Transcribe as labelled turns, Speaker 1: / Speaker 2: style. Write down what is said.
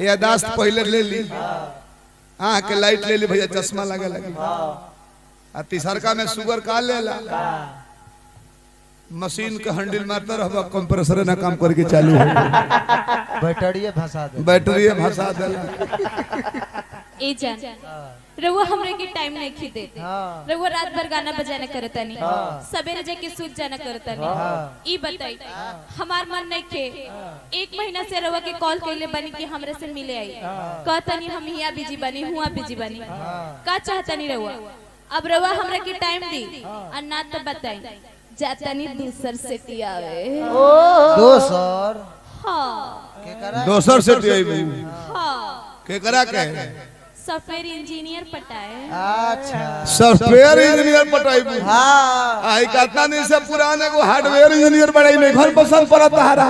Speaker 1: यादाश्त पहले ले ली, आँख के लाइट ले ली भैया, चश्मा लगे लगी। आ तीसरका में शुगर का लेला, मशीन का हैंडल मारता रहा, कंप्रेसर ना काम करके चालू हो,
Speaker 2: बैटरी फंसा दे,
Speaker 1: बैटरी फंसा देला।
Speaker 3: ए जान रहुआ हमरे के टाइम नहीं खीदे, रहुआ रात भर गाना बजाना करता नहीं, सवेरे जाके सूत जाना करता नहीं। ई बताई हमार मन नहीं खे, एक महीना से रहुआ के कॉल कैले बनी कि हमरे से मिले आई, कहता नहीं हम यहाँ बिजी बनी, हुआ बिजी बनी, का चाहता नहीं रहुआ। अब रहुआ हमरे के टाइम दी और ना तो बताई जाता नहीं दूसर से टियावे।
Speaker 2: दोसर?
Speaker 3: हाँ
Speaker 1: दोसर से टियावे।
Speaker 3: हाँ
Speaker 1: के करा के
Speaker 3: सॉफ्टवेयर इंजीनियर पटाए।
Speaker 2: अच्छा
Speaker 1: सॉफ्टवेयर इंजीनियर पटाई।
Speaker 2: हाँ
Speaker 1: आई कितना दिन से पुराने को हार्डवेयर इंजीनियर बनाई नहीं, घर पसंद पड़ा तारा।